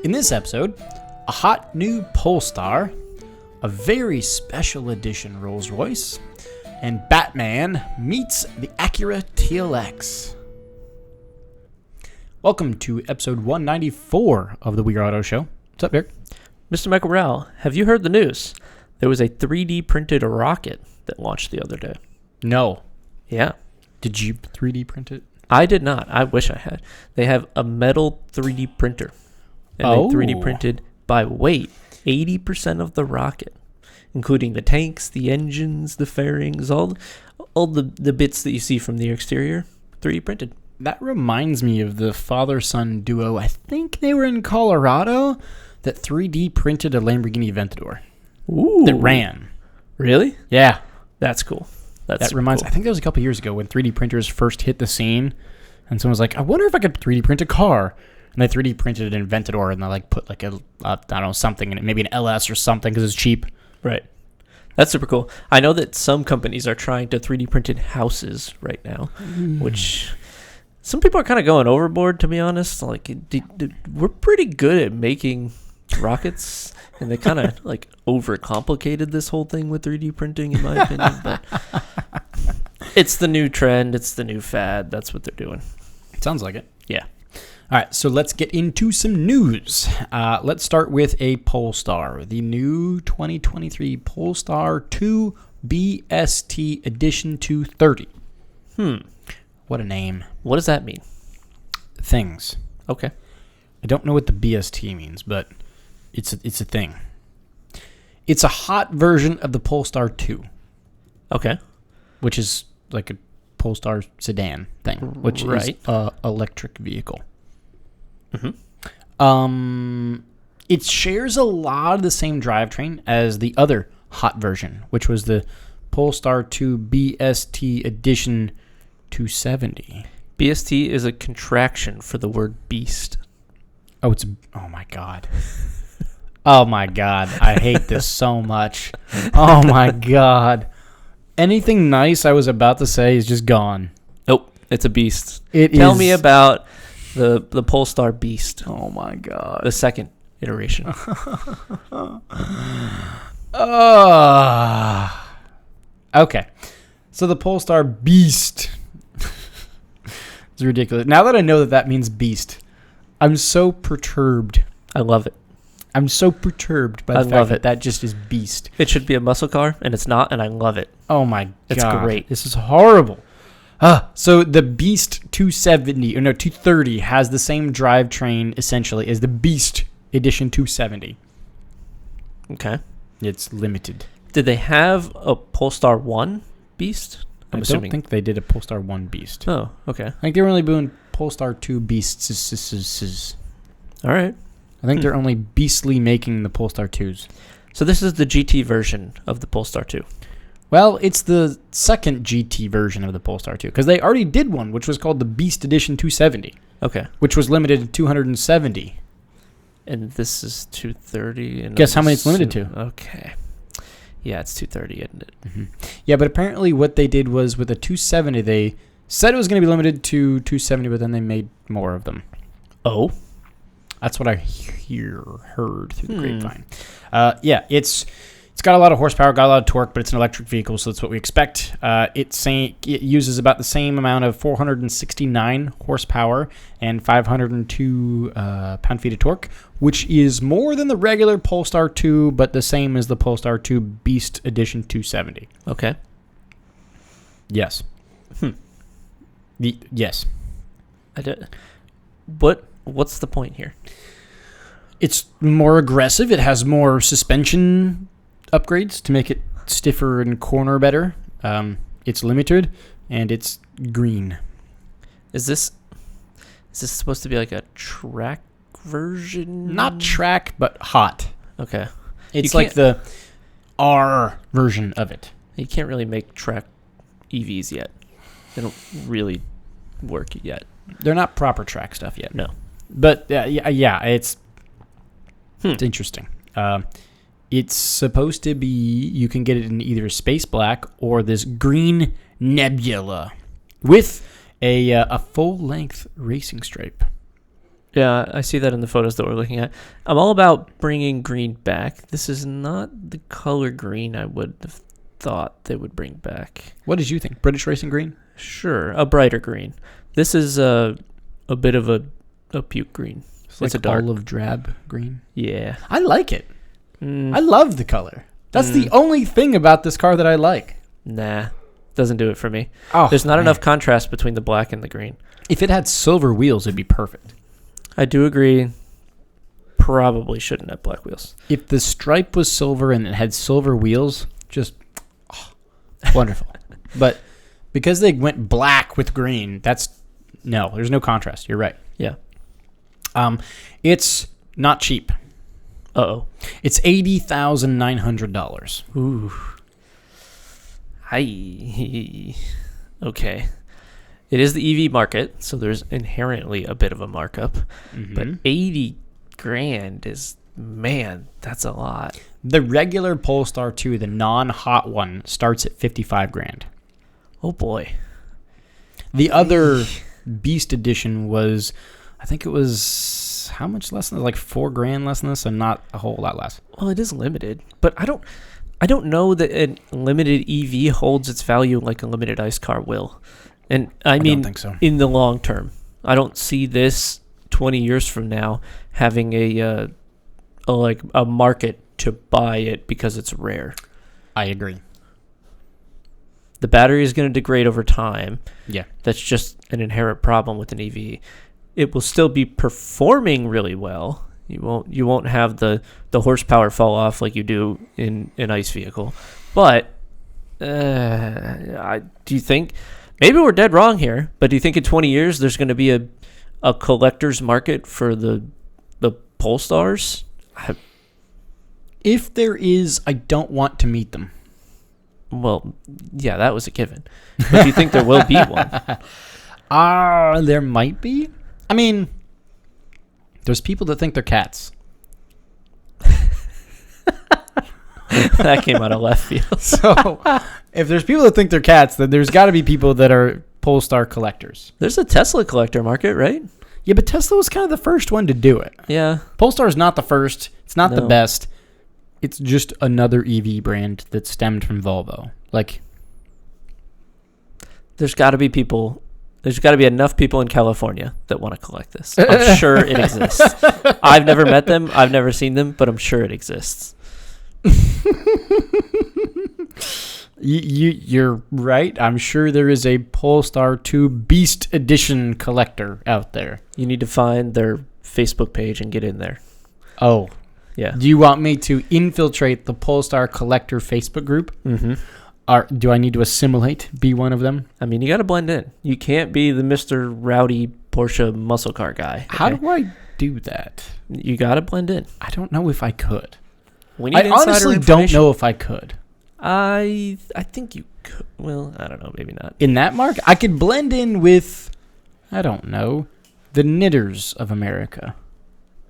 In this episode, a hot new Polestar, a very special edition Rolls-Royce, and Batman meets the Acura TLX. Welcome to episode 194 of the We Are Auto Show. What's up, Eric? Mr. Michael Rowell, have you heard the news? There was a 3D printed rocket that launched the other day. No. Yeah. Did you 3D print it? I did not. I wish I had. They have a metal 3D printer. And they 3D printed by weight 80% of the rocket, including the tanks, the engines, the fairings, all the bits that you see from the exterior, 3D printed. That reminds me of the father-son duo. I think they were in Colorado that 3D printed a Lamborghini Aventador. Ooh. That ran. Really? Yeah. That's cool. That reminds me. I think that was a couple years ago when 3D printers first hit the scene, and someone was like, I wonder if I could 3D print a car. And they 3D printed an Aventador, and they like put like I don't know, something in it, maybe an LS or something because it's cheap. Right. That's super cool. I know that some companies are trying to 3D printed houses right now, which some people are kind of going overboard, to be honest. Like, we're pretty good at making rockets, and they kind of like overcomplicated this whole thing with 3D printing, in my opinion. But it's the new trend. It's the new fad. That's what they're doing. Sounds like it. Yeah. All right, so let's get into some news. Let's start with a Polestar, the new 2023 Polestar 2 BST Edition 230. What a name. What does that mean? Things. Okay. I don't know what the BST means, but it's a thing. It's a hot version of the Polestar 2. Okay. Which is like a Polestar sedan thing, which is an electric vehicle. Mm-hmm. It shares a lot of the same drivetrain as the other hot version, which was the Polestar 2 BST Edition 270. BST is a contraction for the word beast. Oh my God. Oh my God. I hate this so much. Oh my God. Anything nice I was about to say is just gone. Nope. It's a beast. Tell me about the Polestar Beast. Oh my God. The second iteration. Okay. So the Polestar Beast. It's ridiculous. Now that I know that means beast, I'm so perturbed. I love it. I'm so perturbed by the fact that just is beast. It should be a muscle car, and it's not, and I love it. Oh my God. It's great. This is horrible. So the Beast 230 has the same drivetrain, essentially, as the Beast Edition 270. Okay. It's limited. Did they have a Polestar 1 Beast? I don't think they did a Polestar 1 Beast. Oh, okay. I think they were only doing Polestar 2 Beasts. All right. I think they're only beastly making the Polestar 2s. So this is the GT version of the Polestar 2. Well, it's the second GT version of the Polestar 2, because they already did one, which was called the Beast Edition 270. Okay. Which was limited to 270. And this is 230. And guess how many it's limited to? Okay. Yeah, it's 230, isn't it? Mm-hmm. Yeah, but apparently what they did was with the 270, they said it was going to be limited to 270, but then they made more of them. Oh? That's what I heard through the grapevine. Yeah, it's got a lot of horsepower, got a lot of torque, but it's an electric vehicle, so that's what we expect. It uses about the same amount of 469 horsepower and 502 pound-feet of torque, which is more than the regular Polestar 2, but the same as the Polestar 2 Beast Edition 270. Okay. Yes. Yes. What's the point here? It's more aggressive. It has more suspension upgrades to make it stiffer and corner better. It's limited, and it's green. Is this supposed to be like a track version? Not track, but hot. Okay. It's like the R version of it. You can't really make track EVs yet. They don't really work yet. They're not proper track stuff yet. No. But yeah, it's interesting. It's supposed to be, you can get it in either space black or this green nebula with a full-length racing stripe. Yeah, I see that in the photos that we're looking at. I'm all about bringing green back. This is not the color green I would have thought they would bring back. What did you think? British Racing Green? Sure, a brighter green. This is a bit of a puke green. It's like a dark olive drab green. Yeah. I like it. I love the color. That's the only thing about this car that I like. Nah, doesn't do it for me. Oh, There's not man. enough contrast between the black and the green. If it had silver wheels, it'd be perfect. I do agree. Probably shouldn't have black wheels. If the stripe was silver and it had silver wheels, just wonderful. But because they went black with green, there's no contrast. You're right. Yeah. It's not cheap. Uh-oh. It's $80,900. Ooh. Hi. Okay. It is the EV market, so there's inherently a bit of a markup. But 80 grand is, man, that's a lot. The regular Polestar 2, the non-hot one, starts at 55 grand. Oh boy. The other Beast Edition was, I think it was, how much less than this? Like 4 grand less than this, and not a whole lot less. Well, it is limited, but I don't know that a limited EV holds its value like a limited ICE car will. And I mean, don't think so. In the long term, I don't see this 20 years from now having a market to buy it because it's rare. I agree. The battery is going to degrade over time. Yeah. That's just an inherent problem with an EV. It will still be performing really well. You won't have the horsepower fall off like you do in an ICE vehicle. But do you think, maybe we're dead wrong here, but do you think in 20 years there's going to be a collector's market for the Polestars? If there is, I don't want to meet them. Well, yeah, that was a given. But do you think there will be one? There might be. I mean, there's people that think they're cats. That came out of left field. So, if there's people that think they're cats, then there's got to be people that are Polestar collectors. There's a Tesla collector market, right? Yeah, but Tesla was kind of the first one to do it. Yeah. Polestar is not the first. It's not the No. best. It's just another EV brand that stemmed from Volvo. Like, There's got to be people. There's got to be enough people in California that want to collect this. I'm sure it exists. I've never met them. I've never seen them, but I'm sure it exists. You're right. I'm sure there is a Polestar 2 Beast Edition collector out there. You need to find their Facebook page and get in there. Oh. Yeah. Do you want me to infiltrate the Polestar collector Facebook group? Mm-hmm. Do I need to assimilate, be one of them? I mean, you got to blend in. You can't be the Mr. Rowdy Porsche muscle car guy. How okay? do I do that? You got to blend in. I don't know if I could. We need I insider honestly don't information. know if I could. I think you could. Well, I don't know. Maybe not. In that market, I could blend in with, I don't know, the knitters of America.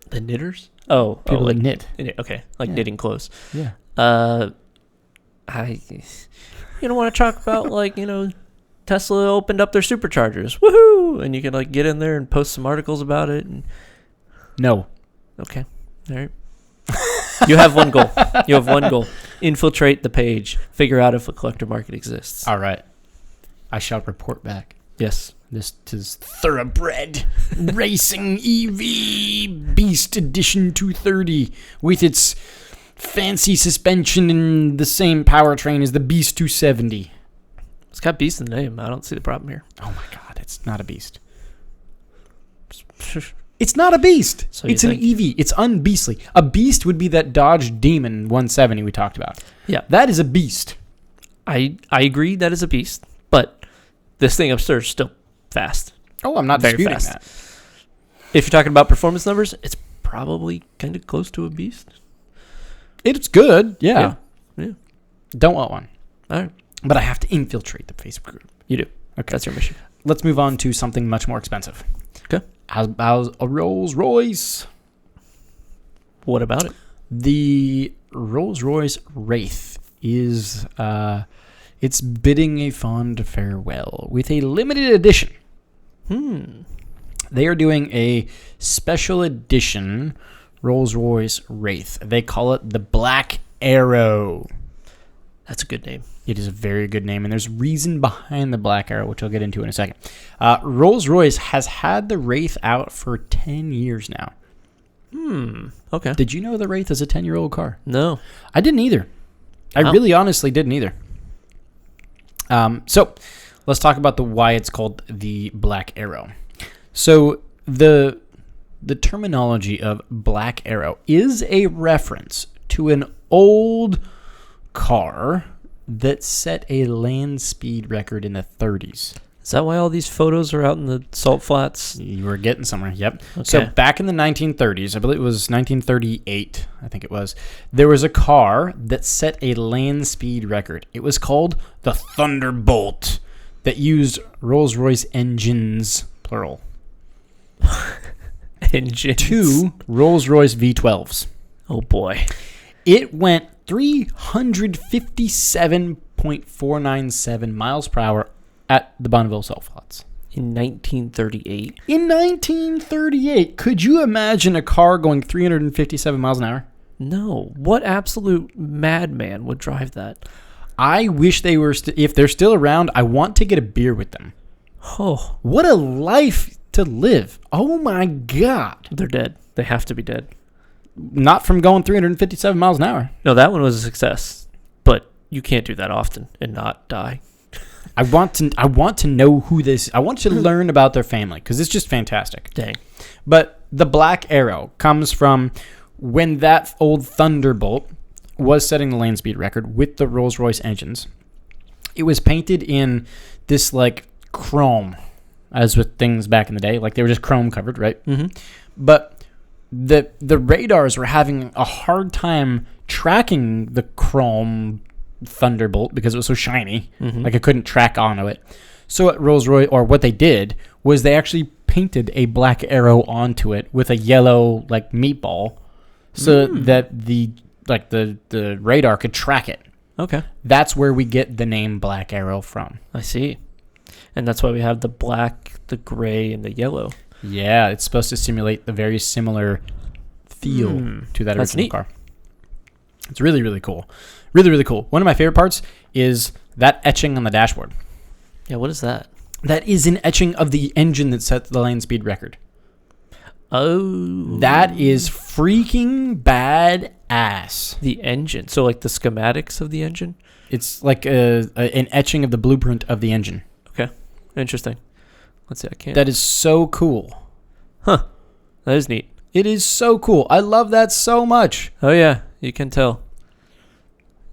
The knitters? Oh, People like that knit. Okay, like Yeah. knitting clothes. Yeah. You don't want to talk about Tesla opened up their superchargers, woohoo! And you can get in there and post some articles about it. And No. okay, all right. You have one goal. You have one goal. Infiltrate the page. Figure out if a collector market exists. All right. I shall report back. Yes. This is Thoroughbred Racing EV Beast Edition 230 with its fancy suspension and the same powertrain as the Beast 270. It's got beast in the name. I don't see the problem here. Oh my God, it's not a beast. It's not a beast. So you it's an think? EV. It's unbeastly. A beast would be that Dodge Demon 170 we talked about. Yeah. That is a beast. I agree that is a beast, but this thing upstairs is still fast. Oh, I'm not Very disputing fast. that. If you're talking about performance numbers, it's probably kind of close to a beast. It's good, yeah. Yeah. Don't want one. All right. But I have to infiltrate the Facebook group. You do. Okay. That's your mission. Let's move on to something much more expensive. Okay. How's a Rolls-Royce? What about it? The Rolls-Royce Wraith is it's bidding a fond farewell with a limited edition. They are doing a special edition Rolls-Royce Wraith. They call it the Black Arrow. That's a good name. It is a very good name, and there's reason behind the Black Arrow, which I'll get into in a second. Rolls-Royce has had the Wraith out for 10 years now. Okay. Did you know the Wraith is a 10-year-old car? No. I didn't either. I really honestly didn't either. So let's talk about why it's called the Black Arrow. So the terminology of Black Arrow is a reference to an old car that set a land speed record in the 30s. Is that why all these photos are out in the salt flats? You were getting somewhere, yep. Okay. So back in the 1930s, I believe it was 1938, I think it was, there was a car that set a land speed record. It was called the Thunderbolt, that used Rolls-Royce engines, plural. Engines. 2 Rolls-Royce V12s. Oh, boy. It went 357.497 miles per hour at the Bonneville Salt Flats. In 1938. In 1938, could you imagine a car going 357 miles an hour? No. What absolute madman would drive that? I wish they were, if they're still around, I want to get a beer with them. Oh. What a life to live. Oh my God. They're dead. They have to be dead. Not from going 357 miles an hour. No, that one was a success. But you can't do that often and not die. I want to know who this. I want to learn about their family because it's just fantastic. Dang. But the Black Arrow comes from when that old Thunderbolt was setting the land speed record with the Rolls-Royce engines. It was painted in this like chrome, as with things back in the day, like they were just chrome covered, right? Mm-hmm. But the radars were having a hard time tracking the chrome Thunderbolt because it was so shiny. Mm-hmm. Like I couldn't track onto it. So at Rolls-Royce, or what they did was they actually painted a black arrow onto it with a yellow like meatball, so that the radar could track it. Okay. That's where we get the name Black Arrow from. I see. And that's why we have the black, the gray, and the yellow. Yeah, it's supposed to simulate the very similar feel to that That's original neat. car. It's really, really cool. Really, really cool. One of my favorite parts is that etching on the dashboard. Yeah, what is that? That is an etching of the engine that set the land speed record. Oh. That is freaking badass. The engine. So like the schematics of the engine? It's like an etching of the blueprint of the engine. Okay. Interesting. Let's see. I can't. That is so cool. Huh. That is neat. It is so cool. I love that so much. Oh, yeah. You can tell.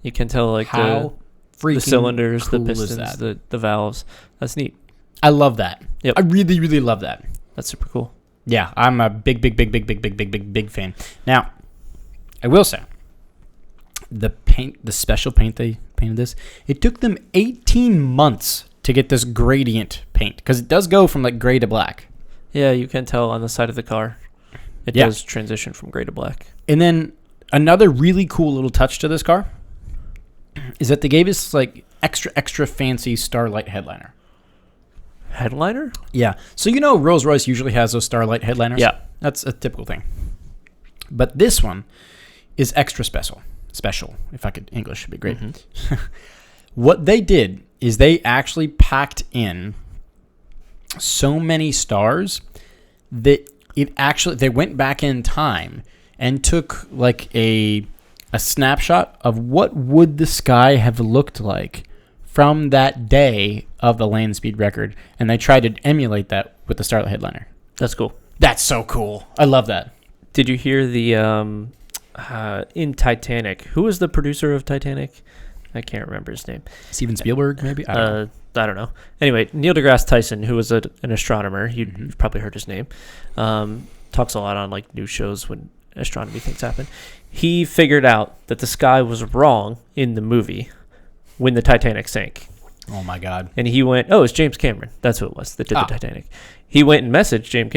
You can tell like How freaking the cylinders, cool the is pistons, that? the valves. That's neat. I love that. Yep. I really, really love that. That's super cool. Yeah, I'm a big fan. Now, I will say, the special paint they painted this, it took them 18 months to get this gradient paint, because it does go from like gray to black. Yeah, you can tell on the side of the car. It does transition from gray to black. And then another really cool little touch to this car is that they gave us like extra fancy Starlight headliner. Headliner? Yeah. So you know Rolls-Royce usually has those Starlight headliners? Yeah. That's a typical thing. But this one is extra special. Special, if I could English, would be great. Mm-hmm. What they did is they actually packed in so many stars that they went back in time and took like a snapshot of what would the sky have looked like from that day of the land speed record, and they tried to emulate that with the Starlight headliner. That's cool. That's so cool. I love that. Did you hear the in Titanic? Who was the producer of Titanic? I can't remember his name. Steven Spielberg, maybe? I don't know. Anyway, Neil deGrasse Tyson, who was an astronomer, you've probably heard his name, talks a lot on like news shows when astronomy things happen. He figured out that the sky was wrong in the movie when the Titanic sank. Oh my God. And he went, it's James Cameron. That's who it was that did the Titanic. He went and messaged James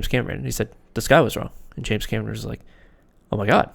Cameron. And he said, the sky was wrong. And James Cameron was like, oh my God,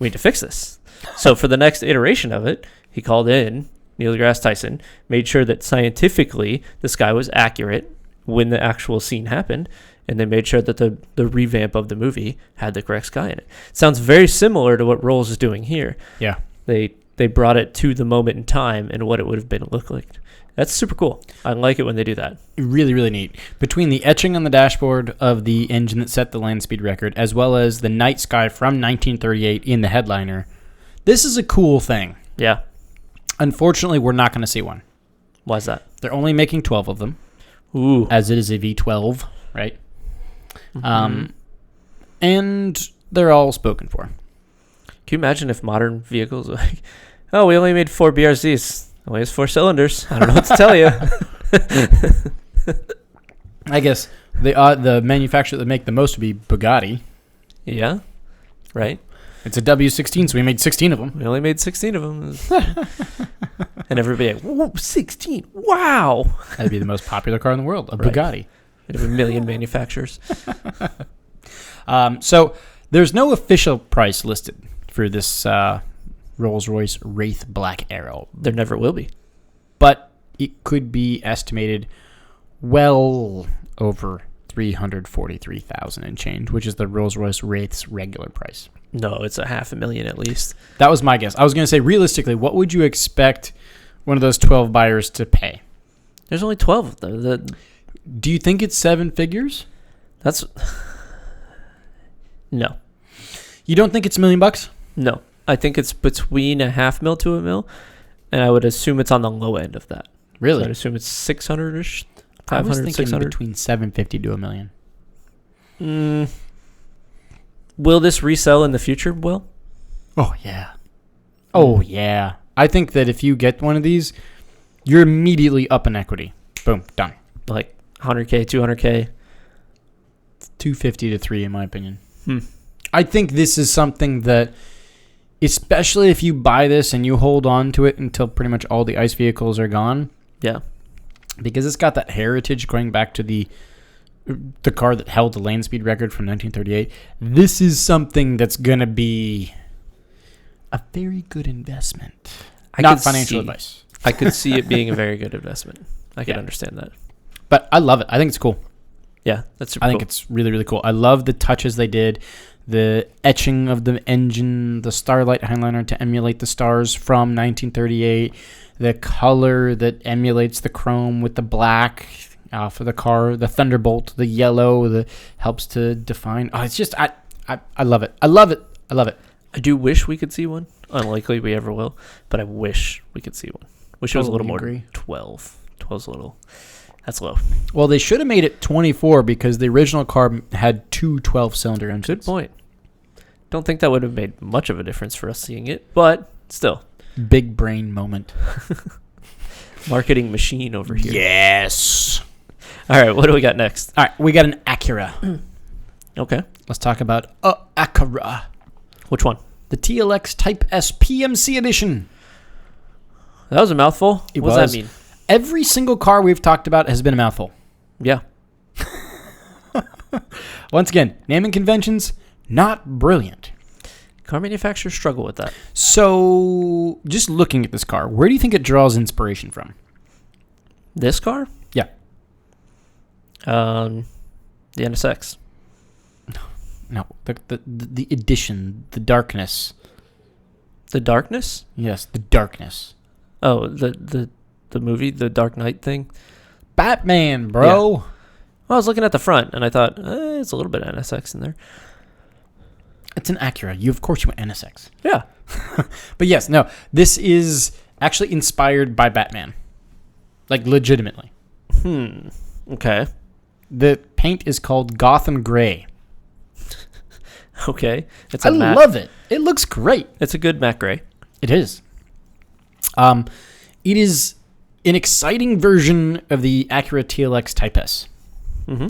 we need to fix this. So for the next iteration of it, he called in Neil deGrasse Tyson, made sure that scientifically the sky was accurate when the actual scene happened, and they made sure that the revamp of the movie had the correct sky in it. Sounds very similar to what Rolls is doing here. Yeah. They brought it to the moment in time and what it would have been look like. That's super cool. I like it when they do that. Really, really neat. Between the etching on the dashboard of the engine that set the land speed record, as well as the night sky from 1938 in the headliner, this is a cool thing. Yeah. Unfortunately, we're not going to see one. Why is that? They're only making 12 of them. Ooh. As it is a V12, right? Mm-hmm. And they're all spoken for. Can you imagine if modern vehicles were like, oh, we only made 4 BRZs. Only has 4 cylinders. I don't know what to tell you. I guess the manufacturer that make the most would be Bugatti. Yeah. Right. It's a W16, so we made 16 of them. We only made 16 of them. And everybody like, whoa, 16. Wow. That'd be the most popular car in the world, a Right. Bugatti. We'd have a million manufacturers. So there's no official price listed for this Rolls-Royce Wraith Black Arrow. There never will be. But it could be estimated well over $343,000 and change, which is the Rolls-Royce Wraith's regular price. No, it's $500,000 at least. That was my guess. I was going to say, realistically, what would you expect one of those 12 buyers to pay? There's only 12 of them. Do you think it's 7 figures? That's... No. You don't think it's $1 million? No. I think it's between $500,000 to $1 million, and I would assume it's on the low end of that. Really? So I'd assume it's 600-ish, I was 500, thinking 600. between $750,000 to $1 million. Will this resell in the future, Will? Oh, yeah. Oh, yeah. I think that if you get one of these, you're immediately up in equity. Boom, done. Like 100K, 200K? 250 to 3 in my opinion. I think this is something that, especially if you buy this and you hold on to it until pretty much all the ICE vehicles are gone. Yeah. Because it's got that heritage going back to the car that held the land speed record from 1938. This is something that's going to be a very good investment. Not financial advice. I could see it being a very good investment. I could understand that. But I love it. I think it's cool. Yeah, that's super I think it's really, really cool. I love the touches they did. The etching of the engine, the Starlight Highliner to emulate the stars from 1938. The color that emulates the chrome with the black for the car. The Thunderbolt, the yellow, that helps to define. Oh, it's just, I love it. I love it. I love it. I do wish we could see one. Unlikely we ever will, but I wish we could see one. Wish it was a little more than 12. 12's a little... That's low. Well, they should have made it 24 because the original car had 2 12-cylinder engines. Good point. Don't think that would have made much of a difference for us seeing it, but still. Big brain moment. Marketing machine over here. Yes. All right, what do we got next? All right, we got an Acura. Okay. Let's talk about Acura. Which one? The TLX Type S PMC edition. That was a mouthful. What does that mean? Every single car we've talked about has been a mouthful. Yeah. Once again, naming conventions, not brilliant. Car manufacturers struggle with that. So, just looking at this car, where do you think it draws inspiration from? This car? Yeah. The NSX. No, the edition, the darkness. The darkness? Yes, the darkness. Oh, the movie, the Dark Knight thing? Batman, bro. Yeah. Well, I was looking at the front, and I thought, it's a little bit of NSX in there. It's an Acura. Of course you went NSX. Yeah. But yes, no, this is actually inspired by Batman. Like, legitimately. Okay. The paint is called Gotham Gray. Okay. I love it. It looks great. It's a good matte gray. It is. It is an exciting version of the Acura TLX Type S. Mm-hmm.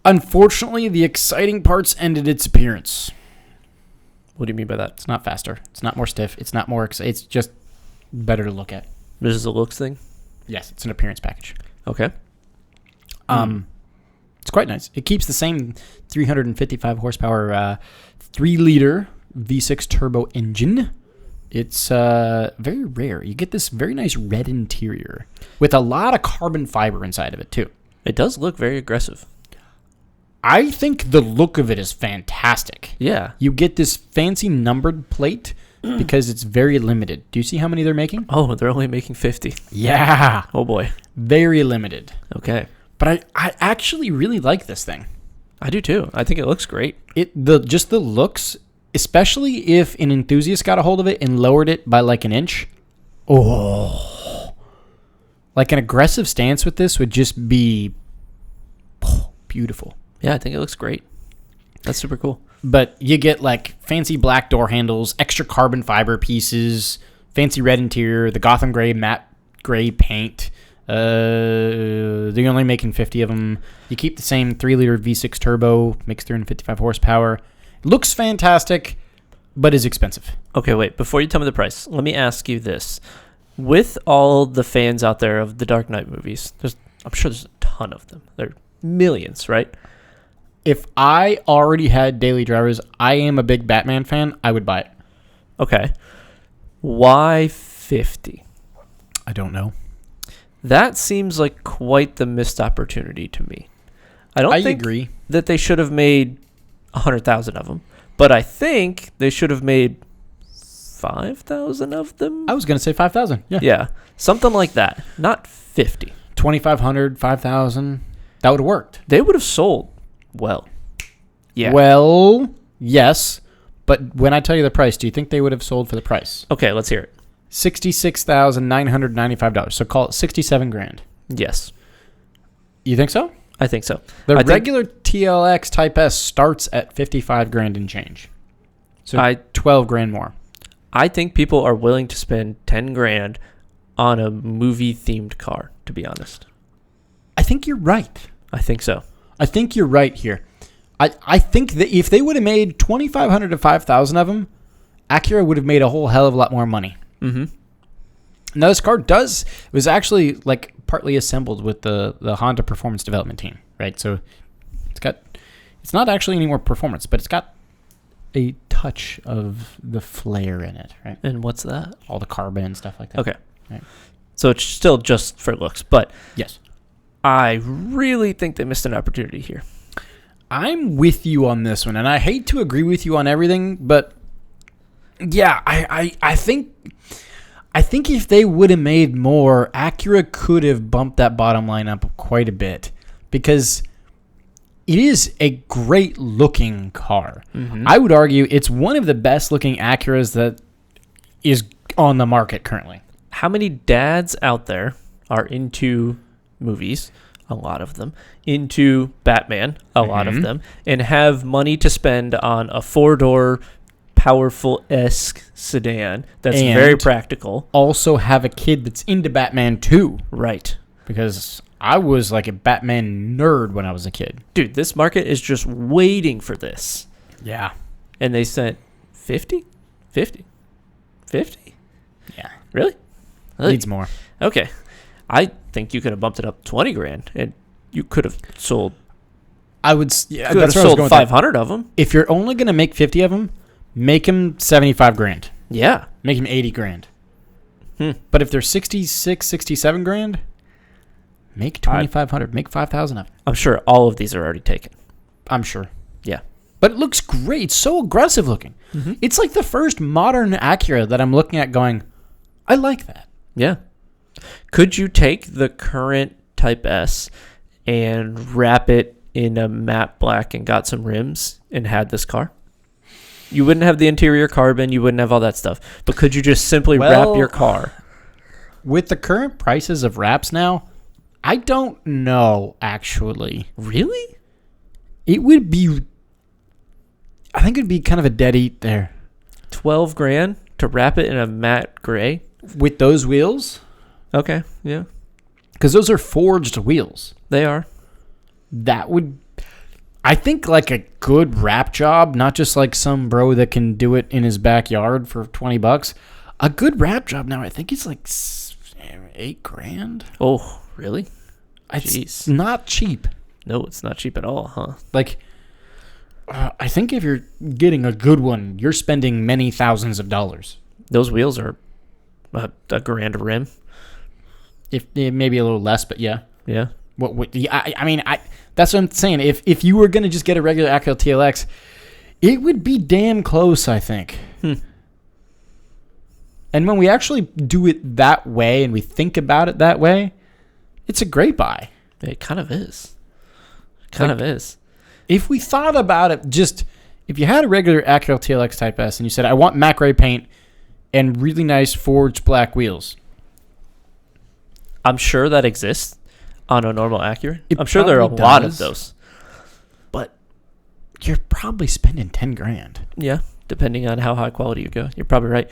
Unfortunately, the exciting parts ended its appearance. What do you mean by that? It's not faster. It's not more stiff. It's not more... It's just better to look at. This is a looks thing? Yes, it's an appearance package. Okay. It's quite nice. It keeps the same 355 horsepower 3-liter V6 turbo engine. It's very rare. You get this very nice red interior with a lot of carbon fiber inside of it, too. It does look very aggressive. I think the look of it is fantastic. Yeah. You get this fancy numbered plate because it's very limited. Do you see how many they're making? Oh, they're only making 50. Yeah. Oh, boy. Very limited. Okay. But I actually really like this thing. I do, too. I think it looks great. Just the looks, especially if an enthusiast got a hold of it and lowered it by like an inch. Oh. Like an aggressive stance with this would just be beautiful. Yeah, I think it looks great. That's super cool. But you get like fancy black door handles, extra carbon fiber pieces, fancy red interior, the Gotham gray matte gray paint. They're only making 50 of them. You keep the same 3-liter V6 turbo, makes 355 horsepower. Looks fantastic, but is expensive. Okay, wait. Before you tell me the price, let me ask you this. With all the fans out there of the Dark Knight movies, I'm sure there's a ton of them. There are millions, right? If I already had daily drivers, I am a big Batman fan, I would buy it. Okay. Why 50? I don't know. That seems like quite the missed opportunity to me. I think agree that they should have made 100,000 of them, but I think they should have made 5,000 of them. I was going to say 5,000. Yeah. Yeah. Something like that. Not 50. 2,500, 5,000. That would have worked. They would have sold well. Yeah. Well, yes. But when I tell you the price, do you think they would have sold for the price? Okay, let's hear it. $66,995. So call it 67 grand. Yes. You think so? I think so. The regular TLX Type S starts at 55 grand and change. So 12 grand more. I think people are willing to spend 10 grand on a movie themed car, to be honest. I think you're right. I think so. I think you're right here. I think that if they would have made 2,500 to 5,000 of them, Acura would have made a whole hell of a lot more money. Mm-hmm. Now, this car was actually like partly assembled with the Honda Performance Development Team, right? So it's not actually any more performance, but it's got a touch of the flair in it, right? And what's that? All the carbon and stuff like that. Okay. Right. So it's still just for looks, but yes, I really think they missed an opportunity here. I'm with you on this one, and I hate to agree with you on everything, but yeah, I think if they would have made more, Acura could have bumped that bottom line up quite a bit because it is a great looking car. Mm-hmm. I would argue it's one of the best looking Acuras that is on the market currently. How many dads out there are into movies? A lot of them. Into Batman? A lot of them. And have money to spend on a 4-door powerful-esque sedan that's very practical. Also have a kid that's into Batman too. Right. Because I was like a Batman nerd when I was a kid. Dude, this market is just waiting for this. Yeah. And they said 50? 50? 50? Yeah. Really? Needs more. Okay. I think you could have bumped it up 20 grand and you could have sold. I would. Yeah, that's have sold 500 of them. If you're only going to make 50 of them, make them 75 grand. Yeah. Make them 80 grand. But if they're 66, 67 grand, make 2,500. Make 5,000 of them. I'm sure all of these are already taken. I'm sure. Yeah. But it looks great. It's so aggressive looking. Mm-hmm. It's like the first modern Acura that I'm looking at going, I like that. Yeah. Could you take the current Type S and wrap it in a matte black and got some rims and had this car? You wouldn't have the interior carbon. You wouldn't have all that stuff. But could you just simply wrap your car? With the current prices of wraps now, I don't know, actually. Really? It would be... I think it would be kind of a dead eat there. 12 grand to wrap it in a matte gray? With those wheels? Okay, yeah. Because those are forged wheels. They are. That would... I think like a good wrap job, not just like some bro that can do it in his backyard for $20. A good wrap job now, I think it's like 8 grand. Oh, really? It's not cheap. No, it's not cheap at all, huh? Like, I think if you're getting a good one, you're spending many thousands of dollars. Those wheels are a grand a rim. If maybe a little less, but yeah. Yeah. That's what I'm saying. If you were going to just get a regular Acura TLX, it would be damn close, I think. And when we actually do it that way and we think about it that way, it's a great buy. It kind of is. Kind of is. If we thought about it, just if you had a regular Acura TLX Type S and you said, I want matte gray paint and really nice forged black wheels. I'm sure that exists on a normal Acura. It I'm sure there are a probably lot of does. those. But you're probably spending $10,000. Yeah, depending on how high quality you go. You're probably right.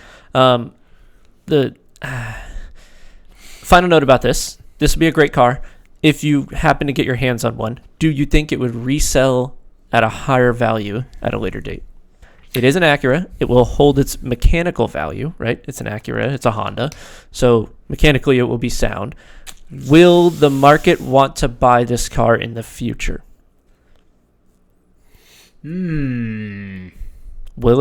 The final note about this. This would be a great car. If you happen to get your hands on one, do you think it would resell at a higher value at a later date? It is an Acura. It will hold its mechanical value, right? It's an Acura. It's a Honda. So mechanically, it will be sound. Will the market want to buy this car in the future? Will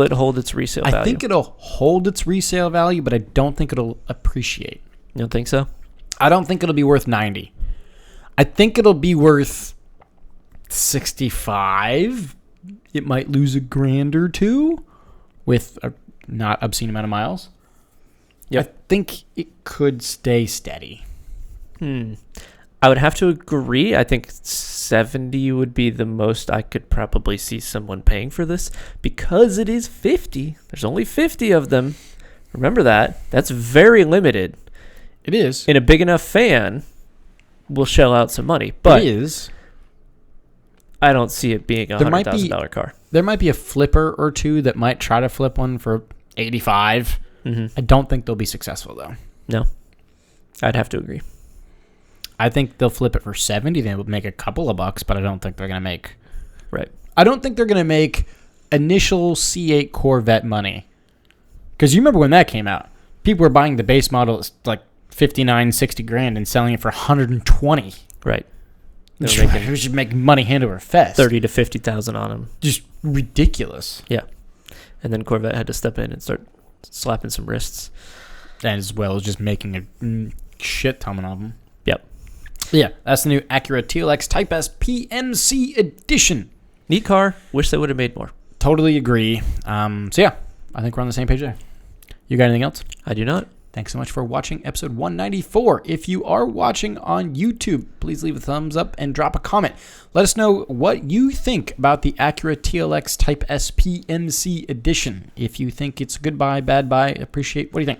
it hold its resale value? I think it'll hold its resale value, but I don't think it'll appreciate. You don't think so? I don't think it'll be worth 90. I think it'll be worth 65. It might lose $1,000 or $2 with a not obscene amount of miles. Yep. I think it could stay steady. I would have to agree. I think 70 would be the most I could probably see someone paying for this because it is 50. There's only 50 of them. Remember that. That's very limited. It is. And a big enough fan will shell out some money. But it is. I don't see it being a $100,000 car. There might be a flipper or two that might try to flip one for 85. I don't think they'll be successful, though. No. I'd have to agree. I think they'll flip it for 70. They would make a couple of bucks, but I don't think they're going to make... Right. I don't think they're going to make initial C8 Corvette money. Because you remember when that came out. People were buying the base model at like 59, 60 grand and selling it for 120. Right. We should make money hand over fist. 30 to 50,000 on them. Just ridiculous. Yeah. And then Corvette had to step in and start slapping some wrists. As well as just making a shit ton of them. Yep. Yeah, that's the new Acura TLX Type S PMC edition. Neat car. Wish they would have made more. Totally agree. So yeah, I think we're on the same page there. You got anything else? I do not. Thanks so much for watching episode 194. If you are watching on YouTube, please leave a thumbs up and drop a comment. Let us know what you think about the Acura TLX Type S PMC edition. If you think it's a good buy, bad buy, appreciate. What do you think?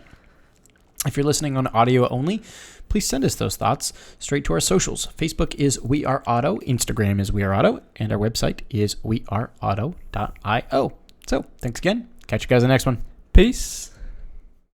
If you're listening on audio only, please send us those thoughts straight to our socials. Facebook is We Are Auto, Instagram is We Are Auto, and our website is weareauto.io. So, thanks again. Catch you guys in the next one. Peace.